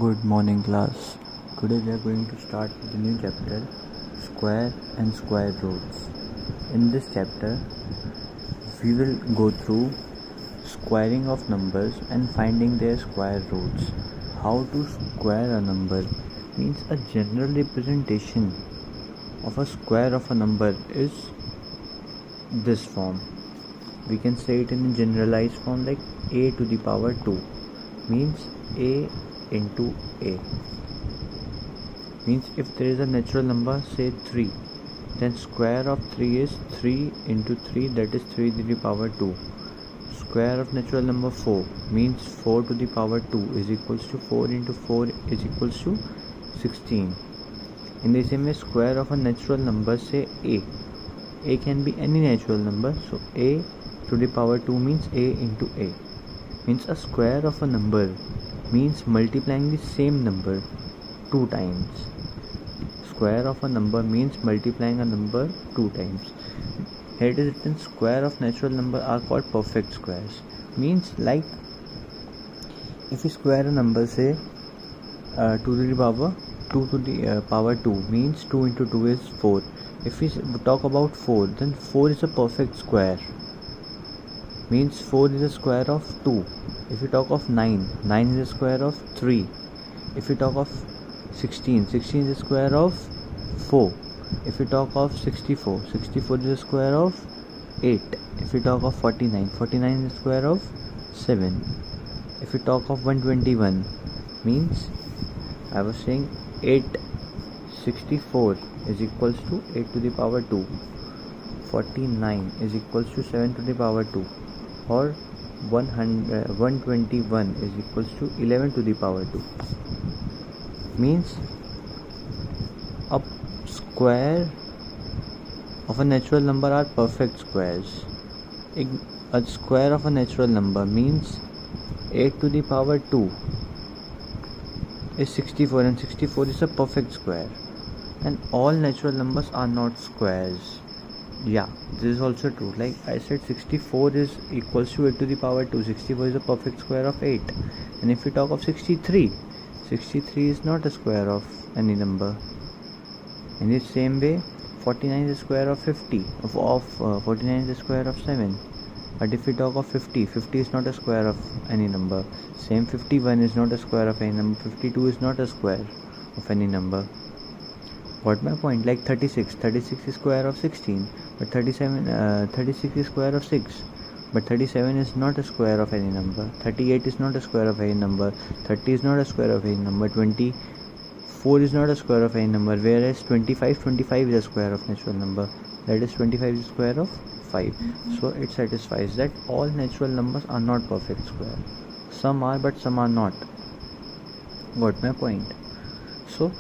Good morning, class. Today we are going to start with the new chapter, Square and Square Roots. In this chapter, we will go through squaring of numbers and finding their square roots. How to square a number means a general representation of a square of a number is this form. We can say it in a generalized form like a to the power 2 means a into a. Means if there is a natural number, say 3, then square of 3 is 3 into 3, that is 3 to the power 2. Square of natural number 4 means 4 to the power 2 is equals to 4 into 4 is equals to 16. In the same way, square of a natural number, say a can be any natural number, so a to the power 2 means a into a. Means a square of a number means multiplying the same number 2 times. Square of a number means multiplying a number 2 times. Here it is written, square of natural number are called perfect squares. Means like if we square a number, say 2 to the power 2 means 2 into 2 is 4. If we talk about 4, then 4 is a perfect square. Means 4 is a square of 2. If we talk of 9 is a square of 3. If we talk of 16 is a square of 4. If we talk of 64 is a square of 8. If we talk of 49 is a square of 7. If we talk of 121, means I was saying 864 is equals to 8 to the power 2. 49 is equals to 7 to the power 2. Or 121 is equals to 11 to the power 2. Means a square of a natural number are perfect squares. A square of a natural number means 8 to the power 2 is 64, and 64 is a perfect square. And all natural numbers are not squares. Yeah, this is also true. Like I said, 64 is equals to 8 to the power 2. 64 is a perfect square of 8. And if we talk of 63 is not a square of any number. In the same way, 49 is a square of 50. 49 is a square of 7. But if we talk of 50 is not a square of any number. Same 51 is not a square of any number. 52 is not a square of any number. Got my point? Like 36 is square of 16, but 36 is square of 6, but 37 is not a square of any number. 38 is not a square of any number. 30 is not a square of any number. 24 is not a square of any number, whereas 25 is a square of natural number, that is 25 is a square of 5. So it satisfies that all natural numbers are not perfect square. Some are, but some are not. Got my point? So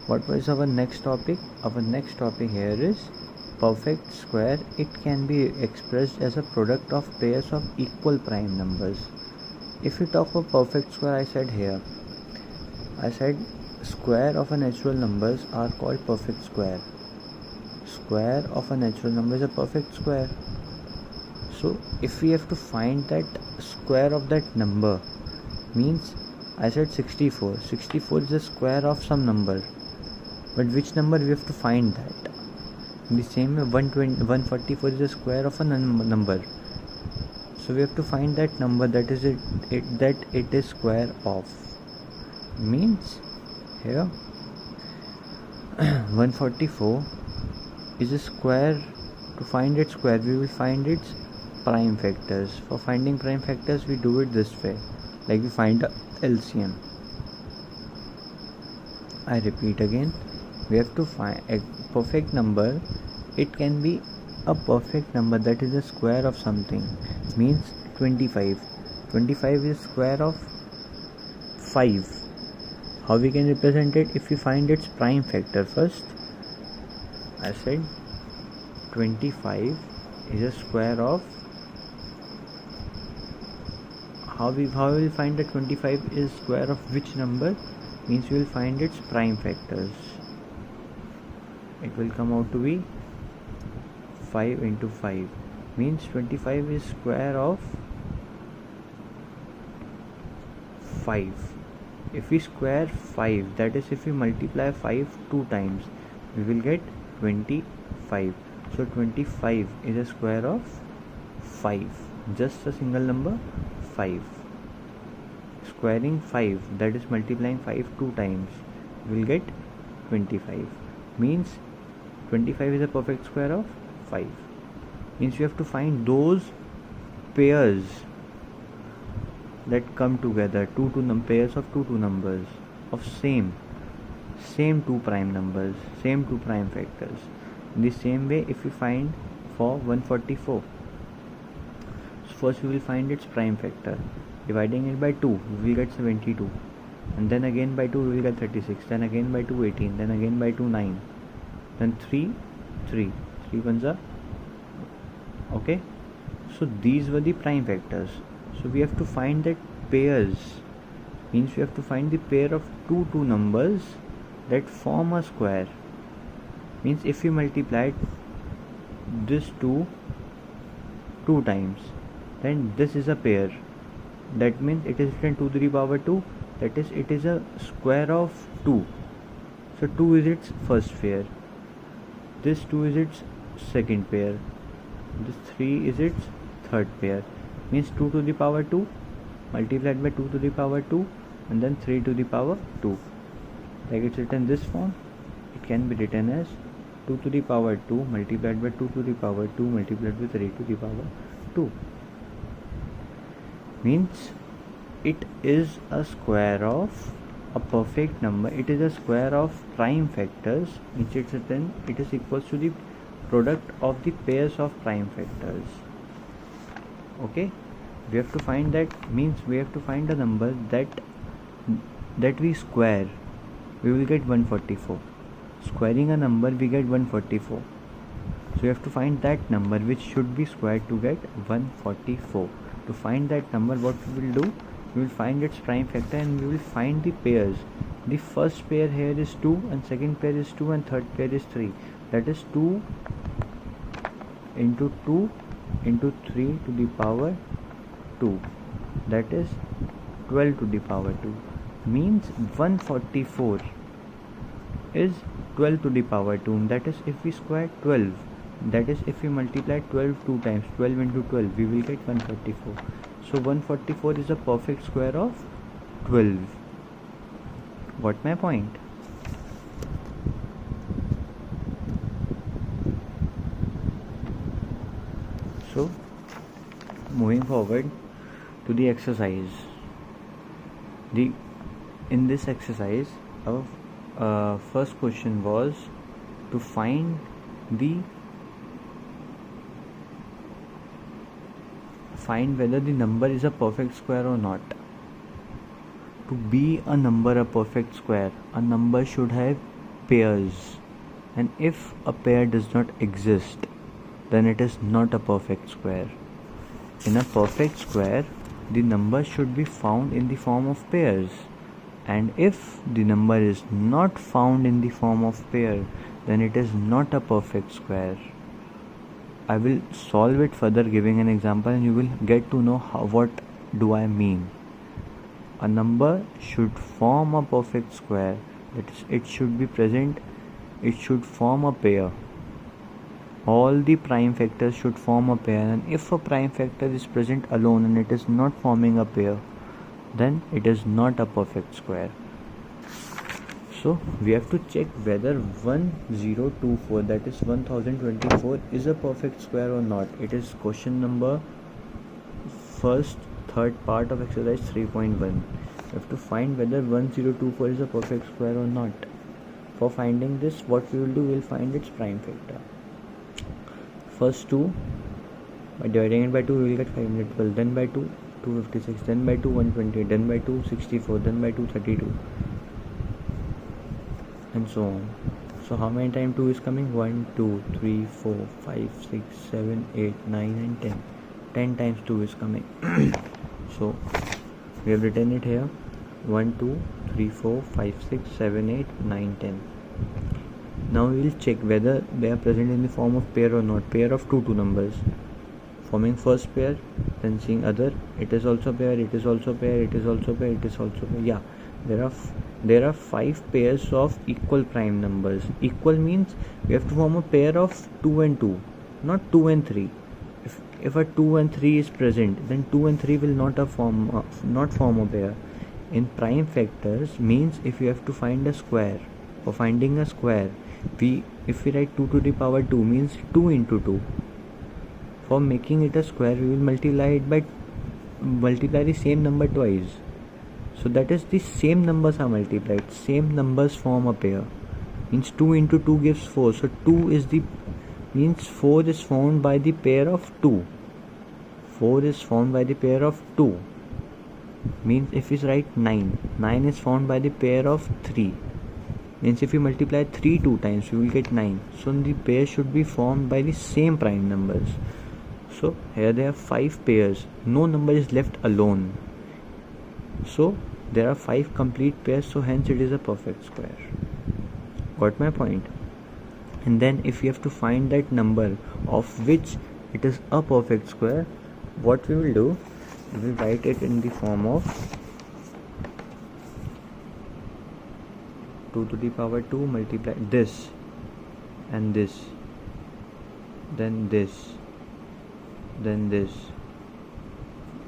what was our next topic? Our next topic here is perfect square. It can be expressed as a product of pairs of equal prime numbers. If we talk of perfect square, I said square of a natural numbers are called perfect square. Square of a natural number is a perfect square. So if we have to find that square of that number, means I said 64 is the square of some number. But which number we have to find that? In the same way, 144 is the square of a number. So we have to find that number that it is square of. Means here 144 is a square. To find its square, we will find its prime factors. For finding prime factors, we do it this way. Like we find a LCM. I repeat again. We have to find a perfect number. It can be a perfect number that is a square of something. Means 25 is square of 5. How we can represent it? If we find its prime factor first. I said 25 is a square of. How we will find that 25 is square of which number? Means we will find its prime factors. It will come out to be 5 into 5. Means 25 is square of 5. If we square 5, that is if we multiply 5 2 times, we will get 25. So 25 is a square of 5, just a single number 5. Squaring 5, that is multiplying 5 2 times, we will get 25. Means 25 is a perfect square of 5. Means you have to find those pairs that come together, pairs of two numbers of same two prime numbers, same two prime factors. In the same way, if we find for 144, so first we will find its prime factor. Dividing it by 2, we will get 72, and then again by 2 we will get 36, then again by 2 18, then again by 2 9, then 3 ones are okay. So these were the prime factors. So we have to find that pairs, means we have to find the pair of two numbers that form a square. Means if we multiply this 2 times, then this is a pair. That means it is written 2 to the power 2, that is it is a square of 2. So 2 is its first pair, this 2 is its second pair, this 3 is its third pair. Means 2 to the power 2 multiplied by 2 to the power 2 and then 3 to the power 2. Like it's written in this form, it can be written as 2 to the power 2 multiplied by 2 to the power 2 multiplied by 3 to the power 2. Means it is a square of a perfect number. It is a square of prime factors, which it's written it is equals to the product of the pairs of prime factors. Okay, we have to find that, means we have to find a number that we square, we will get 144. Squaring a number, we get 144. So we have to find that number which should be squared to get 144. To find that number, what we will do, we will find its prime factor and we will find the pairs. The first pair here is 2 and second pair is 2 and third pair is 3. That is 2 into 2 into 3 to the power 2, that is 12 to the power 2. Means 144 is 12 to the power 2. That is if we square 12, that is if we multiply 12 2 times, 12 into 12, we will get 144. So 144 is a perfect square of 12. Got my point? So moving forward to the exercise. In this exercise, our first question was to find whether the number is a perfect square or not. To be a number a perfect square, a number should have pairs, and if a pair does not exist, then it is not a perfect square. In a perfect square, the number should be found in the form of pairs, and if the number is not found in the form of pair, then it is not a perfect square. I will solve it further giving an example and you will get to know what do I mean. A number should form a perfect square, that is, it should be present, it should form a pair. All the prime factors should form a pair, and if a prime factor is present alone and it is not forming a pair, then it is not a perfect square. So we have to check whether 1024, that is 1024, is a perfect square or not. It is question number third part of exercise 3.1. We have to find whether 1024 is a perfect square or not. For finding this, what we will do, we will find its prime factor. First 2, by dividing it by 2 we will get 512, then by 2 256, then by 2 120, then by 2 64, then by 2 32, and so on. So how many times 2 is coming? 1 2 3 4 5 6 7 8 9 and 10. 10 times 2 is coming. So we have written it here: 1 2 3 4 5 6 7 8 9 10. Now we will check whether they are present in the form of pair or not. Pair of two numbers, forming first pair, then seeing other, it is also pair, it is also pair, it is also pair, it is also pair. Yeah, there are 5 pairs of equal prime numbers. Equal means we have to form a pair of 2 and 2, not 2 and 3. If a 2 and 3 is present, then 2 and 3 will not form a pair. In prime factors means if you have to find a square, for finding a square, if we write 2 to the power 2 means 2 into 2. For making it a square, we will multiply the same number twice. So that is the same numbers are multiplied. Same numbers form a pair. Means 2 into 2 gives 4. So 4 is formed by the pair of 2. 4 is formed by the pair of 2. Means if we write 9 is formed by the pair of 3. Means if we multiply 3 2 times, we will get 9. So the pair should be formed by the same prime numbers. So here there are 5 pairs. No number is left alone. So there are 5 complete pairs. So hence it is a perfect square. Got my point? And then if we have to find that number of which it is a perfect square, what we will do, we will write it in the form of 2 to the power 2 multiply this and this, then this, then this,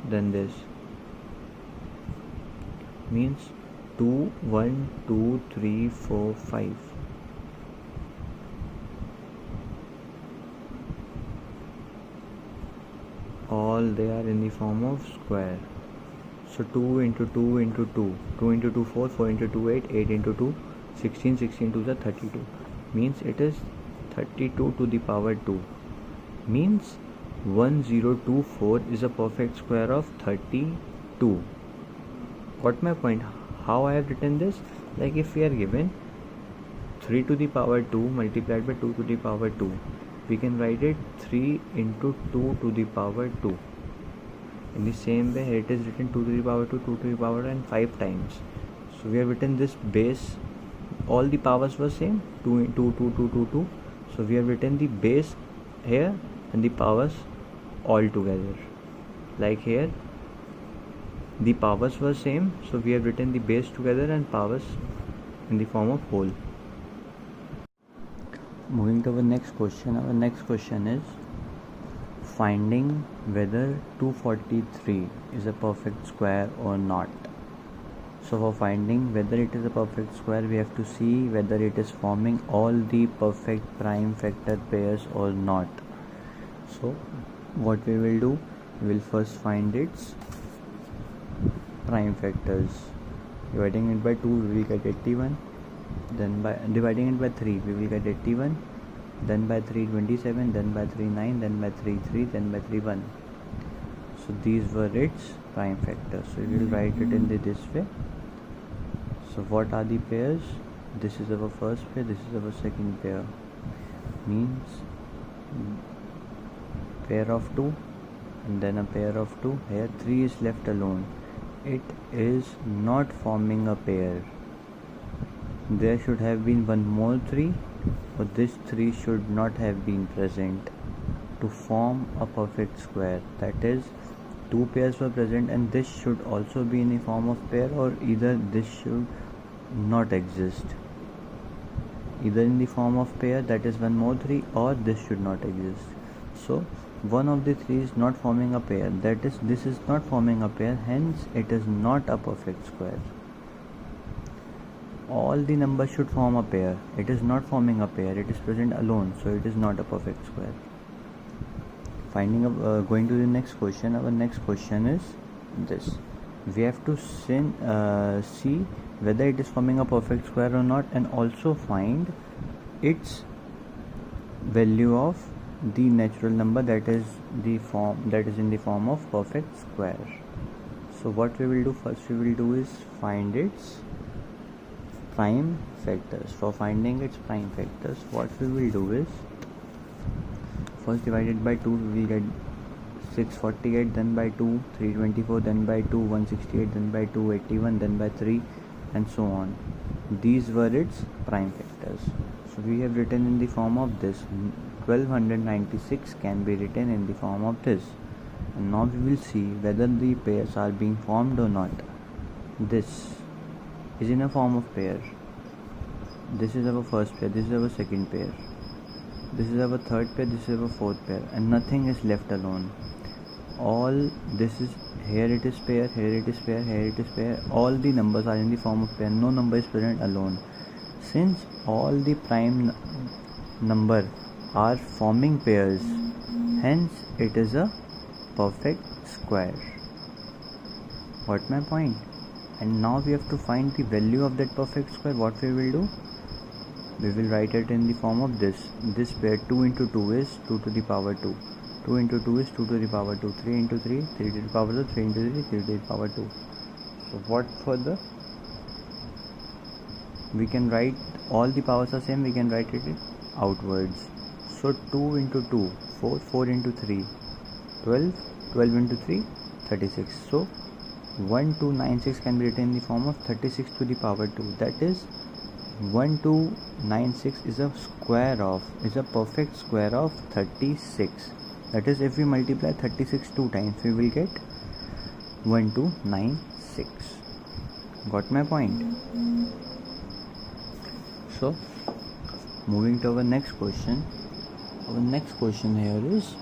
then this. Means 2 1 2 3 4 5. All they are in the form of square. So 2 into 2 into 2, 2 into 2 4, 4 into 2 8, 8 into 2 16, 16 to the 32. Means it is 32 to the power 2. Means 1024 is a perfect square of 32. Got my point? How I have written this? Like if we are given 3 to the power 2 multiplied by 2 to the power 2, we can write it 3 into 2 to the power 2. In the same way, here it is written 2 to the power 2, 2 to the power and 5 times. So we have written this base. All the powers were same, 2 into 2, 2, 2, 2. So we have written the base here and the powers all together. Like here, the powers were same. So we have written the base together and powers in the form of whole. Moving to our next question. Our next question is finding whether 243 is a perfect square or not. So for finding whether it is a perfect square, we have to see whether it is forming all the perfect prime factor pairs or not. So what we will do, we will first find its prime factors. Dividing it by 2, we will get 81. Then by dividing it by 3, we will get 81. Then by 3 27, then by 3 9, then by 3 3, then by 3 1. So these were its prime factors. So we will write it in this way. So what are the pairs? This is our first pair, this is our second pair. Means pair of 2 and then a pair of 2. Here 3 is left alone. It is not forming a pair. There should have been one more 3, but this 3 should not have been present to form a perfect square. That is, 2 pairs were present and this should also be in the form of pair, or either this should not exist. Either in the form of pair, that is one more 3, or this should not exist. So one of the 3 is not forming a pair. That is, this is not forming a pair, hence it is not a perfect square. All the numbers should form a pair. It is not forming a pair, it is present alone, so it is not a perfect square. Going to the next question. Our next question is this. We have to see whether it is forming a perfect square or not, and also find its value of the natural number that is in the form of perfect square. So what we will do first, we will do is find its prime factors. For finding its prime factors, what we will do is first divided by 2, we will get 648, then by 2 324, then by 2 168, then by 2 81, then by 3, and so on. These were its prime factors. So we have written in the form of this. 1296 can be written in the form of this. And now we will see whether the pairs are being formed or not. This is in a form of pair. This is our first pair, this is our second pair, this is our third pair, this is our fourth pair, and nothing is left alone. All this is, here it is pair, here it is pair, here it is pair. All the numbers are in the form of pair. No number is present alone. Since all the prime number are forming pairs, hence it is a perfect square. Got my point? And now we have to find the value of that perfect square. What we will do? We will write it in the form of this pair. 2 into 2 is 2 to the power 2. 2 into 2 is 2 to the power 2. 3 into 3, 3 to the power 2. 3 into 3, 3 to the power 2. So what further? We can write, all the powers are same, we can write it outwards. So 2 into 2, 4, 4 into 3, 12, 12 into 3, 36. So 1296 can be written in the form of 36 to the power 2. That is 1296 is a perfect square of 36. That is, if we multiply 36 two times, we will get 1296. Got my point? So moving to our next question. Our next question here is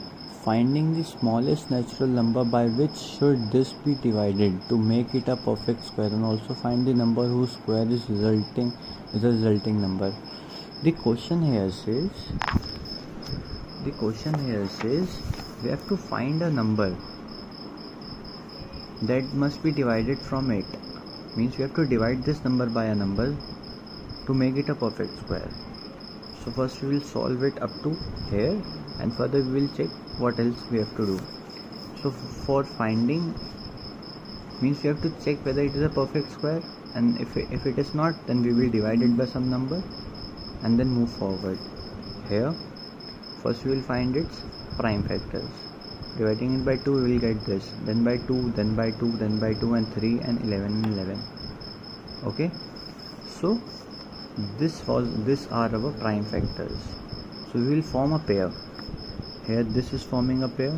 finding the smallest natural number by which should this be divided to make it a perfect square, and also find the number whose square is a resulting number. The question here says we have to find a number that must be divided from it. Means we have to divide this number by a number to make it a perfect square. So first we will solve it up to here, and further we will check what else we have to do. So for finding, means we have to check whether it is a perfect square, and if it is not, then we will divide it by some number and then move forward. Here first we will find its prime factors. Dividing it by 2, we will get this, then by 2, then by 2, then by 2, and 3, and 11 and 11. Okay, so these are our prime factors. So we will form a pair. Here this is forming a pair,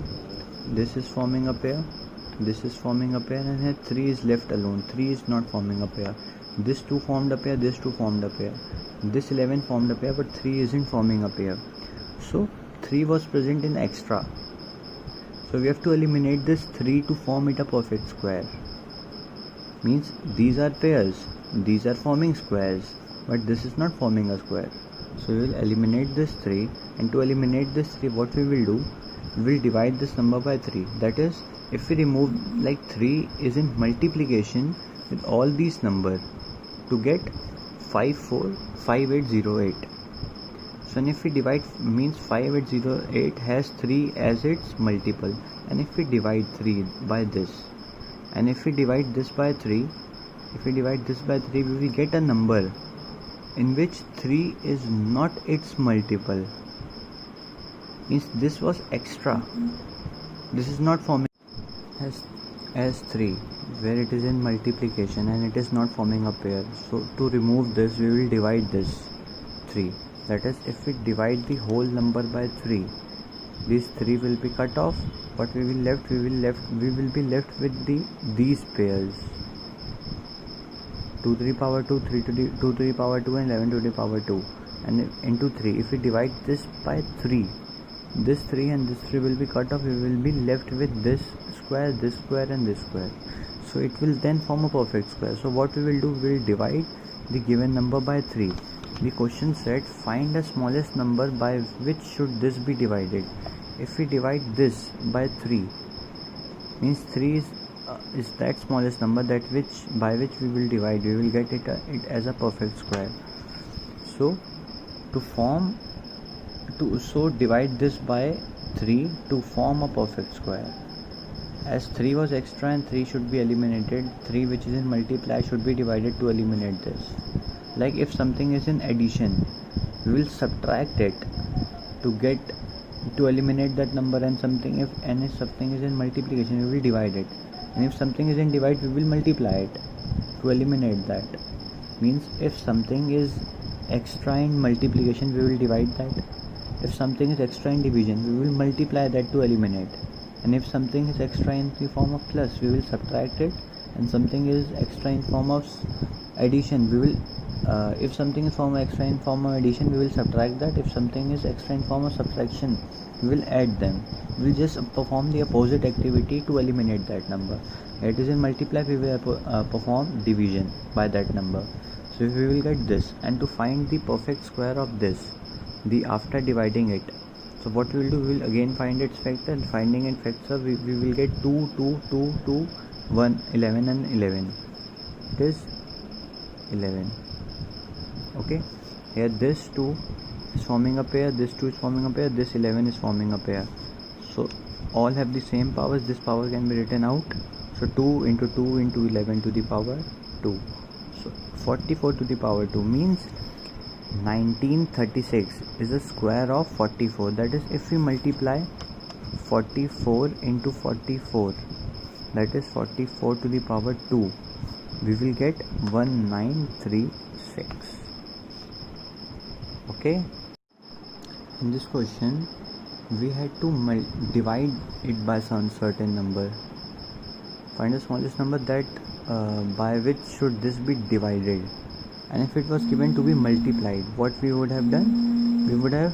this is forming a pair, this is forming a pair, and here 3 is left alone. 3 is not forming a pair. This 2 formed a pair, this 2 formed a pair, this 11 formed a pair, but 3 isn't forming a pair. So 3 was present in extra. So we have to eliminate this 3 to form it a perfect square. Means these are pairs, these are forming squares, but this is not forming a square. So we will eliminate this 3, and to eliminate this 3, what we will do? We will divide this number by 3. That is, if we remove, like 3 is in multiplication with all these numbers to get 545808. So if we divide, means 5808 has 3 as its multiple, and if we divide 3 by this, and if we divide this by 3, we will get a number in which 3 is not its multiple. Means this was extra. This is not forming as 3, where it is in multiplication and it is not forming a pair. So to remove this, we will divide this 3. That is, if we divide the whole number by 3, these 3 will be cut off. What we will be left with these pairs: 2 to the power 2, 2 to the power 2, and 11 to the power 2, and into 3. If we divide this by 3, this 3 and this 3 will be cut off. We will be left with this square, and this square. So it will then form a perfect square. So what we will do, we will divide the given number by 3. The question said find the smallest number by which should this be divided. If we divide this by 3, means 3 is that smallest number by which we will divide. We will get it as a perfect square. So divide this by 3 to form a perfect square. As 3 was extra and 3 should be eliminated, 3 which is in multiply should be divided to eliminate this. Like if something is in addition, we will subtract it to eliminate that number, and if something is in multiplication, we will divide it, and if something is in divide, we will multiply it to eliminate that. Means if something is extra in multiplication, we will divide that. If something is extra in division, we will multiply that to eliminate, and if something is extra in the form of plus, we will subtract it and something is extra in form of addition, we will if something is extra in form of addition, we will subtract that. If something is extra in form of subtraction, we will add them. We will just perform the opposite activity to eliminate that number. It is in multiply, we will perform division by that number. So if we will get this, and to find the perfect square of this, after dividing it, so what we will do, we will again find its factor, and finding its factor, we will get 2, 2, 2, 2, 1, 11 and 11. It is 11. Okay, here this 2 is forming a pair, this 2 is forming a pair, this 11 is forming a pair. So all have the same powers. This power can be written out. So 2 into 2 into 11 to the power 2. So 44 to the power 2 means 1936 is the square of 44. That is, if we multiply 44 into 44, that is 44 to the power 2, we will get 1936. Okay, in this question we had to divide it by some certain number. Find the smallest number that by which should this be divided, and if it was given to be multiplied, what we would have done, we would have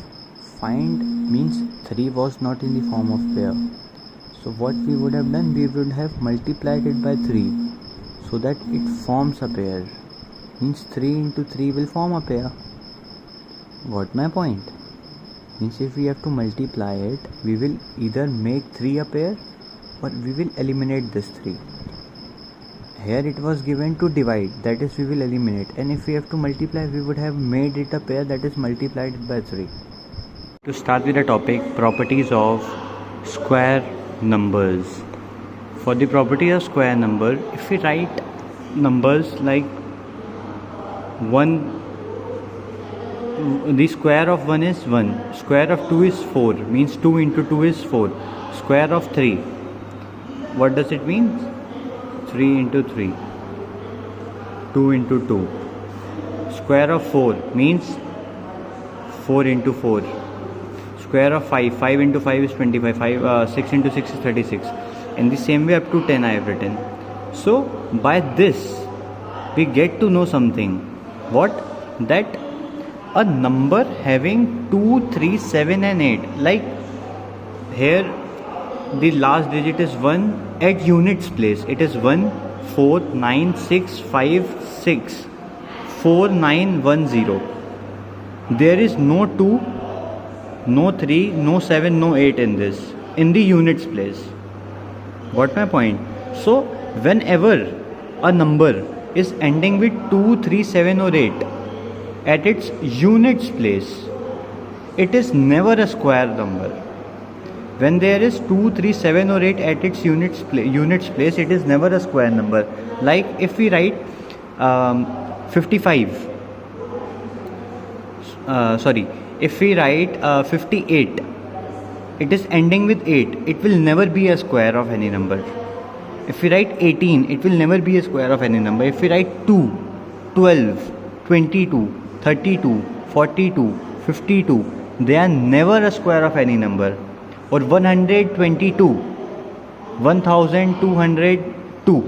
means 3 was not in the form of pair, so what we would have done, we would have multiplied it by 3 so that it forms a pair. Means 3 into 3 will form a pair. Got my point? Means if we have to multiply it, we will either make 3 a pair or we will eliminate this 3. Here it was given to divide, that is we will eliminate, and if we have to multiply, we would have made it a pair, that is multiplied it by 3. To start with the topic, properties of square numbers. For the property of square number, if we write numbers like 1, the square of 1 is 1, square of 2 is 4, means 2 into 2 is 4, square of 3, what does it mean? 3 into 3, 2 into 2, square of 4 means 4 into 4, square of 5, 5 into 5 is 25, 6 into 6 is 36. In the same way up to 10 I have written. So by this we get to know something. What? That a number having 2, 3, 7 and 8, like here the last digit is 1 at units place, it is 1, 4, 9, 6, 5, 6, 4, 9, 1, 0. There is no 2, no 3, no 7, no 8 in this, in the units place. Got my point? So whenever a number is ending with 2, 3, 7 or 8 at its units place, it is never a square number. When there is 2, 3, 7 or 8 at its units place, it is never a square number. Like if we write 55, if we write 58, it is ending with 8, it will never be a square of any number. If we write 18, it will never be a square of any number. If we write 2, 12, 22, 32, 42, 52, they are never a square of any number. Or 122, 1202,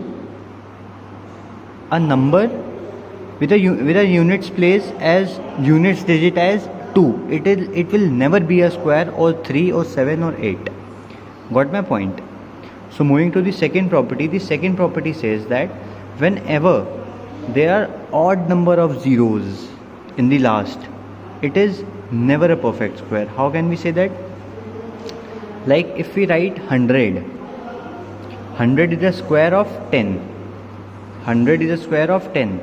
a number with a units place as units digit as 2, it will never be a square, or 3 or 7 or 8. Got my point? So moving to the second property, says that whenever there are odd number of zeros in the last, it is never a perfect square. How can we say that? Like if we write 100, 100 is the square of 10, 100 is the square of 10,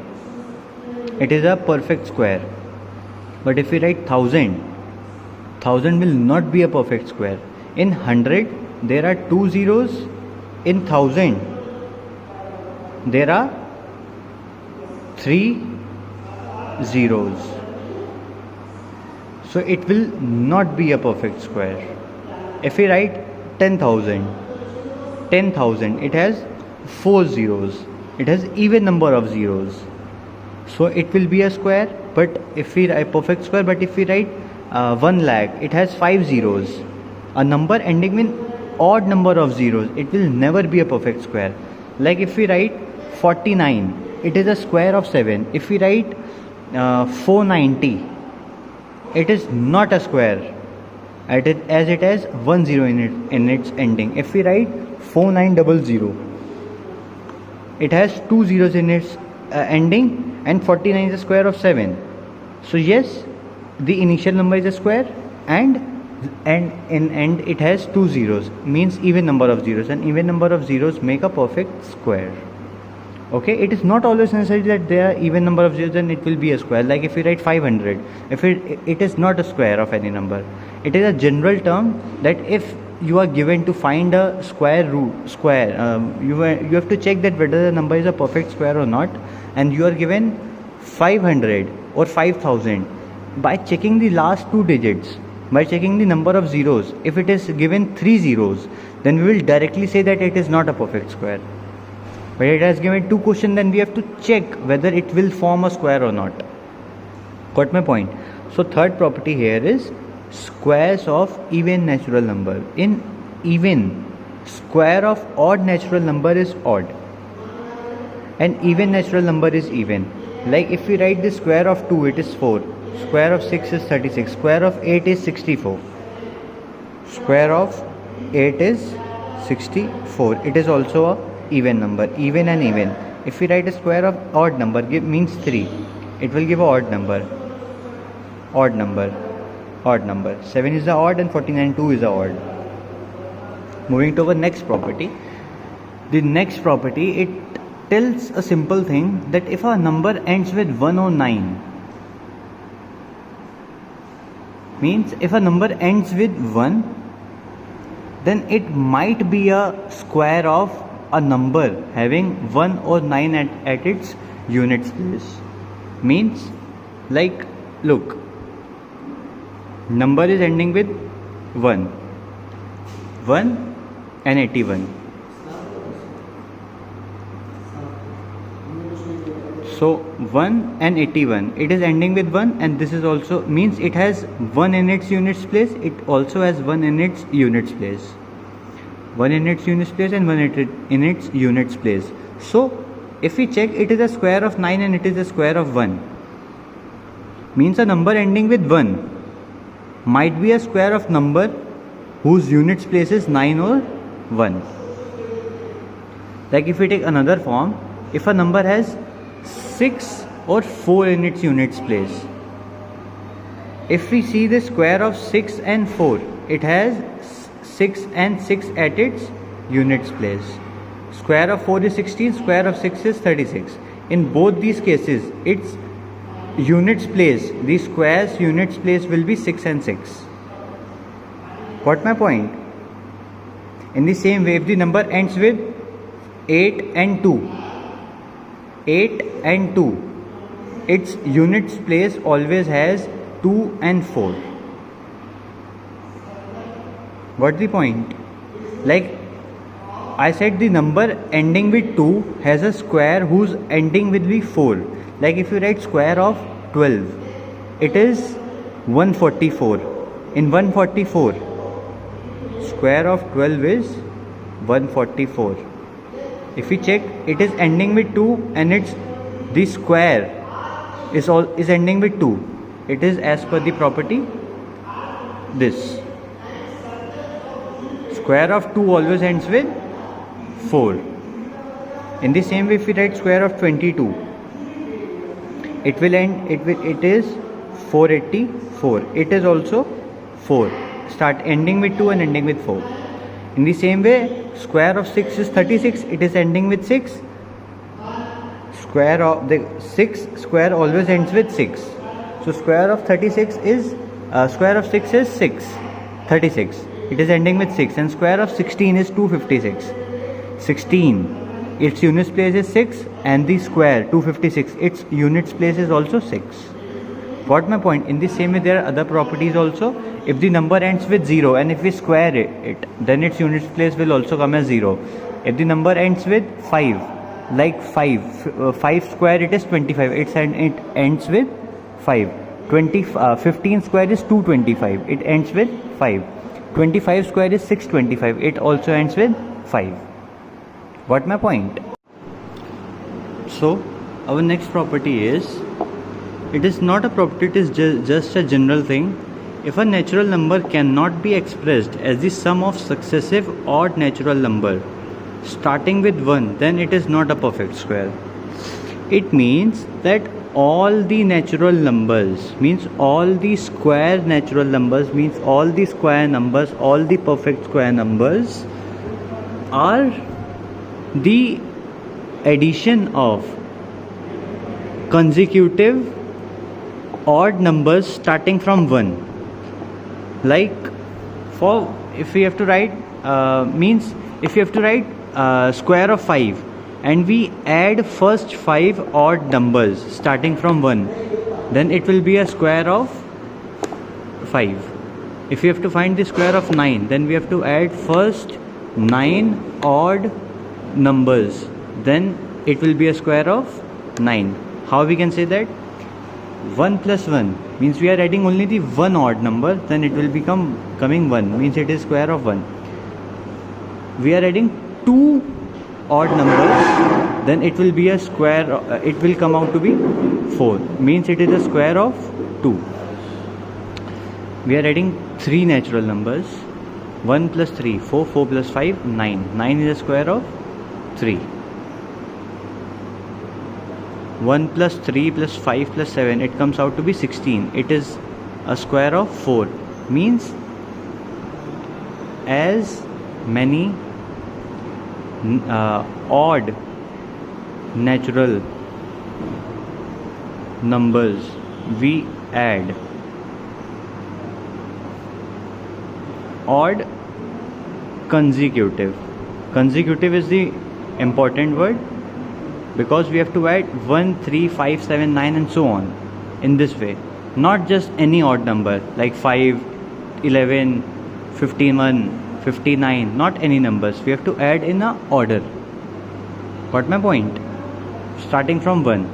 it is a perfect square. But if we write 1000, 1000 will not be a perfect square. In 100 there are 2 zeros, in 1000 there are 3 zeros. So it will not be a perfect square. If we write 10,000, 10,000, it has 4 zeros, it has even number of zeros, so it will be a square. But if we write perfect square, but if we write 1 lakh, it has 5 zeros. A number ending with odd number of zeros, it will never be a perfect square. Like if we write 49, it is a square of 7. If we write 490, it is not a square as it has 10 in its ending. If we write 4900, it has 2 zeros in its ending, and 49 is a square of 7. So yes, the initial number is a square, and in end it has 2 zeros, means even number of zeros, and even number of zeros make a perfect square. Okay, it is not always necessary that there are even number of zeros and it will be a square. Like if we write 500, if it is not a square of any number. It is a general term that if you are given to find a square, you have to check that whether the number is a perfect square or not, and you are given 500 or 5000. By checking the last 2 digits, by checking the number of zeros, if it is given 3 zeros, then we will directly say that it is not a perfect square. But it has given 2 questions, then we have to check whether it will form a square or not. Got my point? So third property here is squares of even natural number. In even, square of odd natural number is odd, and even natural number is even. Like if we write the square of 2, it is 4. Square of 6 is 36. Square of 8 is 64. Square of 8 is 64. It is also a even number. Even and even. If we write a square of odd number, means 3. It will give a odd number. Odd number. Odd number. 7 is the odd and 49 2 is the odd. Moving to our next property. The next property, it tells a simple thing that if a number ends with 1 or 9, means if a number ends with 1, then it might be a square of a number having 1 or 9 at its units place. Means, like, look, number is ending with 1 and 81. So 1 and 81, it is ending with 1, and this is also means it has 1 in its units place. It also has 1 in its units place. 1 in its units place and 1 in its units place. So if we check, it is a square of 9 and it is a square of 1. Means a number ending with 1 might be a square of number whose units place is 9 or 1. Like if we take another form, if a number has 6 or 4 in its units place, if we see the square of 6 and 4, it has 6 and 6 at its units place. Square of 4 is 16, square of 6 is 36. In both these cases, its units place, the square's units place will be 6 and 6. Got my point? In the same way, if the number ends with 8 and 2, 8 and 2, its units place always has 2 and 4. Got the point? Like I said, the number ending with 2 has a square whose ending will be 4. Like if you write square of 12, it is 144. In 144, square of 12 is 144. If we check, it is ending with 2 and the square is ending with 2. It is as per the property this. Square of 2 always ends with 4. In the same way, if we write square of 22, it is 484. It is also 4. Start ending with 2 and ending with 4. In the same way, square of 6 is 36. It is ending with 6. Square of the 6 square always ends with 6. So square of 36 is square of 6 is 6. 36. It is ending with 6, and square of 16 is 256. 16. Its units place is 6, and the square 256, its units place is also 6. Got my point? In the same way, there are other properties also. If the number ends with 0 and if we square it, then its units place will also come as 0. If the number ends with 5, like 5 square, it is 25. It ends with 5. 15 square is 225. It ends with 5. 25 square is 625. It also ends with 5. Got my point? So our next property is, it is not a property, it is just a general thing. If a natural number cannot be expressed as the sum of successive odd natural number starting with 1, then it is not a perfect square. It means that all the natural numbers, means all the square natural numbers, means all the square numbers, all the perfect square numbers are the addition of consecutive odd numbers starting from 1. Like for, if we have to write if you have to write square of 5 and we add first 5 odd numbers starting from 1, then it will be a square of 5. If you have to find the square of 9, then we have to add first 9 odd numbers, then it will be a square of 9. How we can say that? 1 plus 1 means we are adding only the one odd number, then it will become coming 1, means it is square of 1. We are adding 2 odd numbers, then it will be a square, it will come out to be 4, means it is a square of 2. We are adding 3 natural numbers, 1 plus 3, 4, 4 plus 5, 9. 9 is a square of 3. 1 plus 3 plus 5 plus 7, it comes out to be 16. It is a square of 4, means as many odd natural numbers we add, odd consecutive is the important word, because we have to add 1, 3, 5, 7, 9 and so on in this way, not just any odd number like 5, 11, 51, 59, not any numbers. We have to add in a order. Got my point? Starting from 1.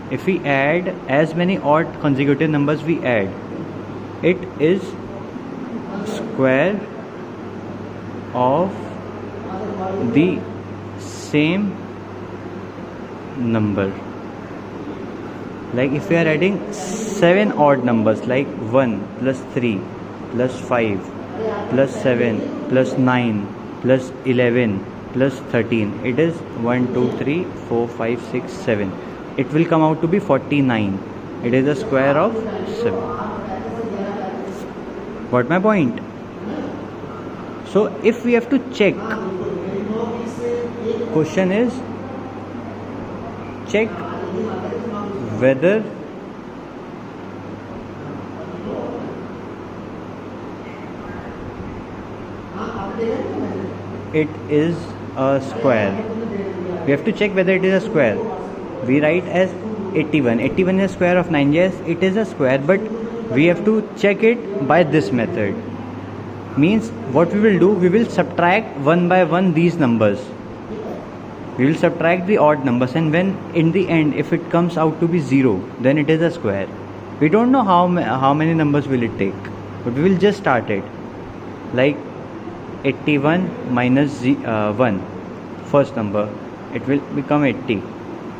If we add as many odd consecutive numbers we add, it is square of the same number. Like if we are adding 7 odd numbers like 1 plus 3 plus 5 plus 7 plus 9 plus 11 plus 13, it is 1, 2, 3, 4, 5, 6, 7. It will come out to be 49. It is a square of 7. Got my point? So if we have to check, question is, check whether it is a square. We have to check whether it is a square. We write as 81. 81 is a square of 9. Yes, it is a square, but we have to check it by this method. Means what we will do, we will subtract one by one these numbers. We will subtract the odd numbers, and when in the end if it comes out to be 0, then it is a square. We don't know how many numbers will it take, but we will just start it. Like 81 minus 1, first number, it will become 80,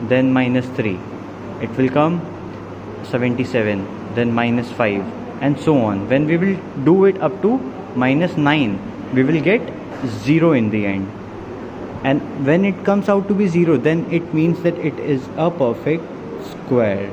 then minus 3, it will come 77, then minus 5 and so on. When we will do it up to minus 9, we will get 0 in the end. And when it comes out to be 0, then it means that it is a perfect square.